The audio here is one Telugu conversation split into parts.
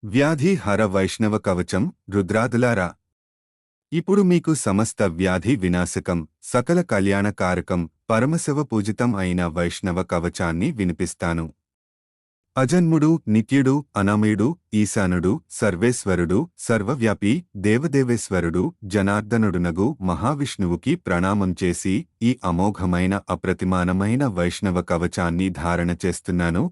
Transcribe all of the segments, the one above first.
వ్యాధి హర వైష్ణవ కవచం. రుద్రాదులారా, ఇప్పుడు మీకు సమస్త వ్యాధి వినాశకం, సకల కళ్యాణకారకం, పరమశివ పూజితం అయిన వైష్ణవ కవచాన్ని వినిపిస్తాను. అజన్ముడు, నిత్యుడు, అనామయుడు, ఈశానుడు, సర్వేశ్వరుడు, సర్వవ్యాపి, దేవదేవేశ్వరుడు, జనార్దనుడునగు మహావిష్ణువుకి ప్రణామం చేసి ఈ అమోఘమైన అప్రతిమానమైన వైష్ణవ కవచాన్ని ధారణ చేస్తున్నాను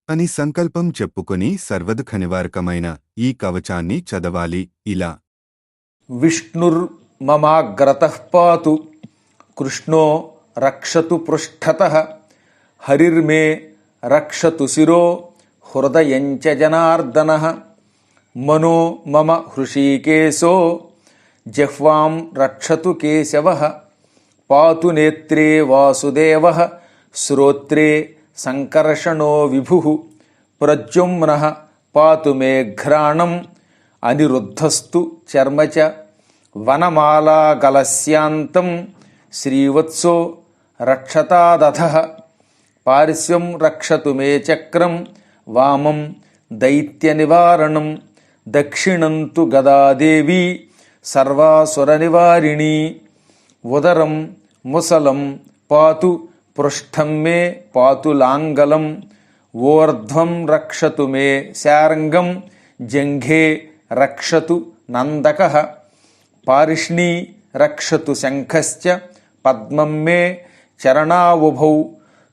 అని సంకల్పం చెప్పుకొని సర్వదుఃఖ నివారకమైన ఈ కవచాన్ని చదవాలి ఇలా. విష్ణుర్మమాగ్రతః పాతు, కృష్ణో రక్షతు పృష్ఠతః, హరిర్మే రక్షతు శిరో హృదయంచ జనార్దనః, మనో మమ హృషీకేశో జిహ్వాం రక్షతు కేశవః, పాతు నేత్రే వాసుదేవః, శ్రోత్రే సంకర్షణో విభుః, ప్రద్యుమ్నః పాతు మే ఘ్రాణం, అనిరుద్ధస్తు చర్మ చ, వనమాలాగలస్యాంతం శ్రీవత్సో రక్షతాదథః, పార్శ్వం రక్షతు మే చక్రం, వామం దైత్యనివారణం, దక్షిణం తు గదాదేవీ సర్వాసురనివారిణీ, ఉదరం ముసలం పాతు, పృష్ఠం మే పాతు లాంగలం, ఊర్ధ్వం రక్షతు మే శార్ంగం, జంఘే రక్షతు నందకః, పార్ష్ణీ రక్షతు శంఖశ్చ, పద్మం మే చరణావుభౌ,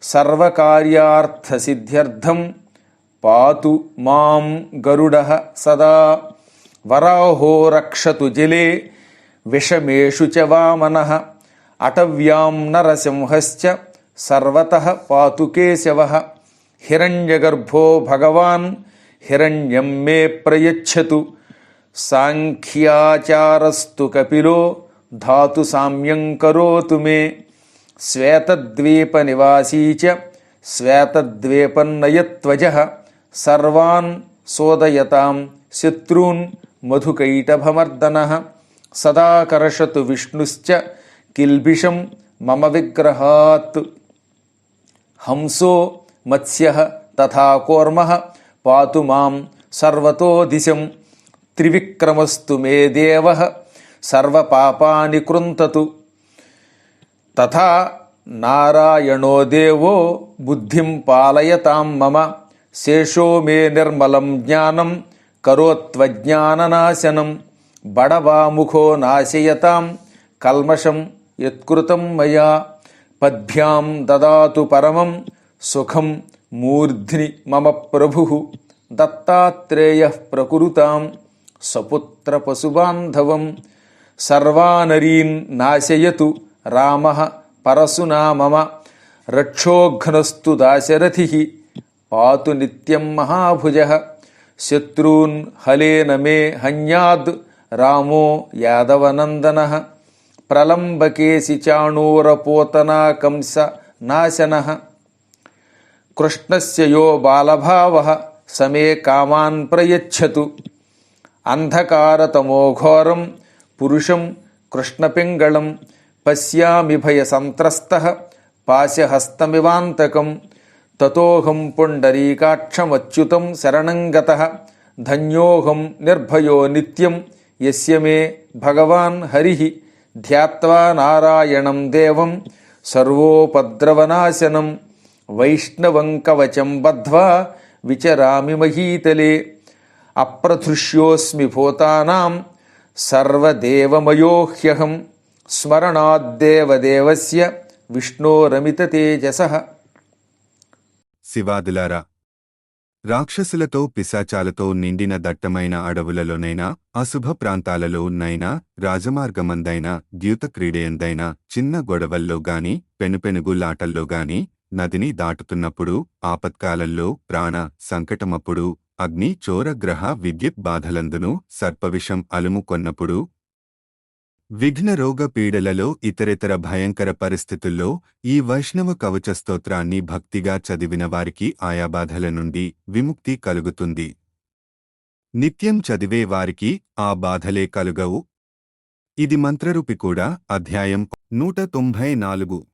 సర్వకార్యార్థసిద్ధ్యర్థం పాతు మాం గరుడః సదా, వరాహో రక్షతు జలే విషమేషు చ వామనః, అటవ్యాం నరసింహశ్చ సర్వతః పాతు కేశవః, హిరణ్యగర్భో భగవాన్ హిరణ్యం మే ప్రయచ్చతు, సాంఖ్యాచారస్తు కపిలో ధాతు సామ్యం కరోతు మే, శ్వేతద్వీపనివాసీ చ శ్వేతద్వీపన్నయత్వజః, సర్వాన్ సోదయతాం శత్రూన్ మధుకైటభమర్దనః, సదా కర్షతు విష్ణుశ్చ కిల్బిషం మమ విగ్రహాత్, హంసో మత్స్యః తథా కూర్మః పాతు మాం సర్వతో దిశం, త్రివిక్రమస్తు మే దేవః సర్వపాపాని కృంతతు, తథా నారాయణో దేవో బుద్ధిం పాలయతాం మమ, శేషో మే నిర్మలం జ్ఞానం కరోత్వజ్ఞాననాశనం, బడవాముఖో నాశయతాం కల్మషం యత్కృతం మయా, పద్భ్యాం దదాతు పరమం సుఖం మూర్ధ్ని మమ ప్రభుః, దత్తాత్రేయః ప్రకురుతాం సపుత్ర పశుబాంధవం, సర్వానరీన్ నాశయతు రామః పరశునా మమ, రక్షోఘ్నస్తు దాశరథిః పాతు నిత్యం మహాభుజః, శత్రూన్ హలేన మే హన్యాద్ రామో యాదవనందనః, ప్రలంబకేసి చాణూరపోతనా కంస నాశనః, కృష్ణస్య యో బాలభావః సమే కామాన్ ప్రయచ్చతు, అంధకారతమోఘోరం పురుషం కృష్ణపింగళం, పశ్యామి భయసంత్రస్తః పాశహస్తమివాంతకం, తతోహం పుండరీకాక్షమచ్యుతం శరణం గతః, ధన్యోహం నిర్భయో నిత్యం యస్య మే భగవాన్ హరిః, ధ్యాత్వా నారాయణం దేవం సర్వోపద్రవనాశనం, వైష్ణవం కవచం బద్ధ్వా విచరామి మహీతలే, అప్రధృష్యోస్మి భూతానాం సర్వదేవమయోహ్యహం, స్మరణాద్దేవదేవస్య విష్ణోరమిత తేజసః. శివాదులారా, రాక్షసులతో పిశాచాలతో నిండిన దట్టమైన అడవులలోనైనా, అశుభ ప్రాంతాలలోనైనా, రాజమార్గమందైనా, ద్యూతక్రీడయందైనా, చిన్న గొడవల్లో గాని, పెనుపెనుగులాటల్లో గాని, నదిని దాటుతున్నప్పుడు, ఆపత్కాలంలో, ప్రాణ సంకటమప్పుడు, అగ్ని చోరగ్రహ విద్యుత్ బాధలందును, సర్పవిషం అలుముకొన్నప్పుడు, విఘ్న రోగ పీడలలో, ఇతరితర భయంకర పరిస్థితుల్లో ఈ వైష్ణవ కవచ స్తోత్రాన్ని భక్తిగా చదివిన వారికి ఆయా బాధల నుండి విముక్తి కలుగుతుంది. నిత్యం చదివే వారికి ఆ బాధలే కలుగవు. ఇది మంత్రరూపి కూడా. అధ్యాయం 194.